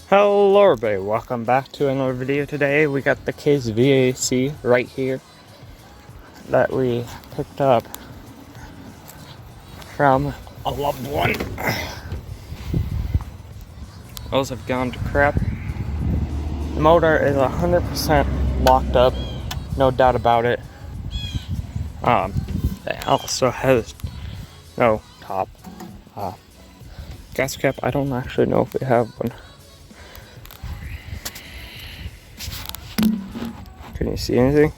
Hello everybody, welcome back to another video. Today we got the Case VAC right here that we picked up from a loved one. Those have gone to crap. The motor is 100% locked up, no doubt about it. It also has no top. Gas cap, I don't actually know if we have one. Can you see anything?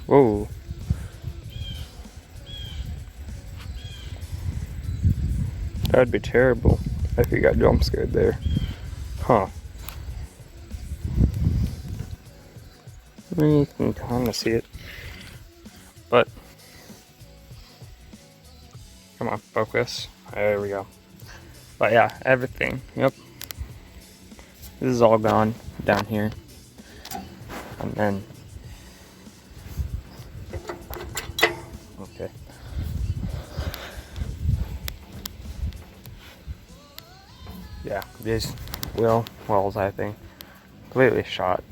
Whoa. That'd be terrible if you got jump scared there. Huh. You can kind of see it. But, come on, focus. There we go. But yeah, everything. Yep. This is all gone down here. And then, okay. Yeah, these wheel wells, I think, completely shot.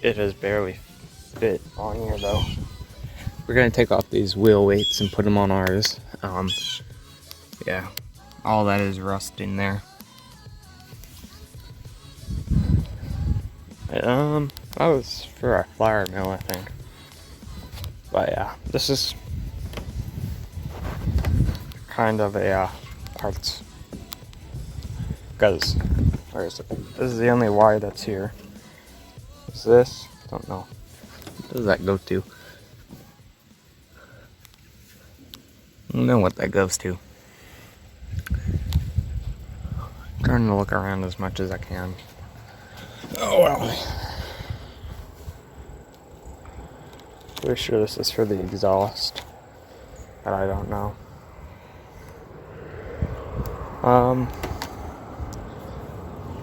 It has barely fit on here though. We're gonna take off these wheel weights and put them on ours. Yeah, all that is rusting there. That was for our flour mill, I think. But yeah, this is kind of a parts. Because, where is it? This is the only wire that's here. Is this? Don't know. What does that go to? I don't know what that goes to. I'm trying to look around as much as I can. Oh well. Pretty sure this is for the exhaust, but I don't know.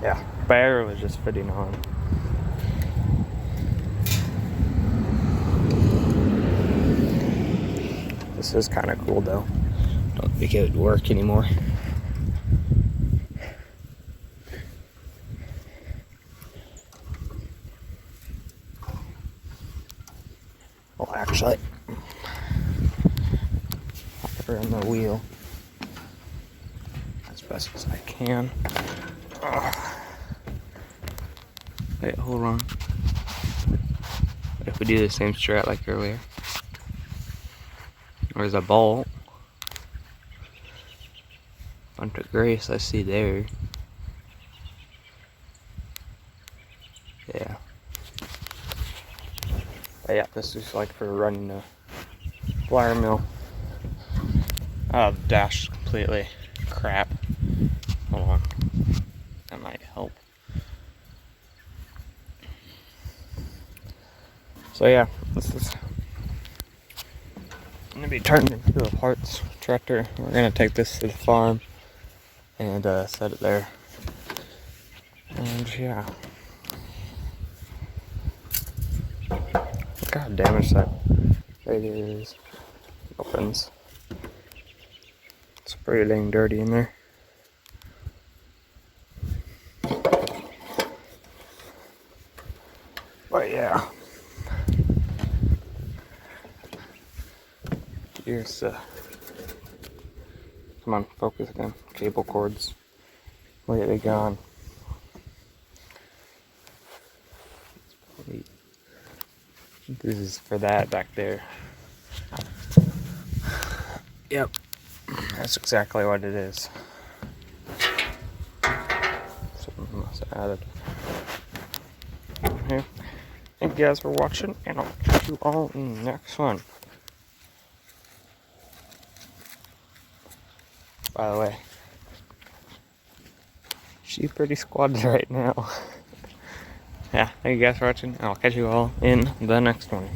Yeah, battery was just fitting on. This is kind of cool though. Don't think it would work anymore. Well, actually, I'll put her in the wheel as best as I can. Wait, hold on. If we do the same strat like earlier, there's a bolt. Bunch of grace I see there. Yeah. But yeah, this is like for running the flour mill. The dash is completely crap. Hold on. That might help. So yeah, this is going to be turned into a parts tractor. We're going to take this to the farm and set it there. And yeah. Look how damaged that radiator is. Opens. It's pretty dang dirty in there. But yeah. Here's come on, focus again. Cable cords. Completely gone. This is for that back there. Yep. That's exactly what it is. Something must have added. Okay. Thank you guys for watching, and I'll catch you all in the next one. By the way, she's pretty squatted right now. Yeah, thank you guys for watching, and I'll catch you all in the next one.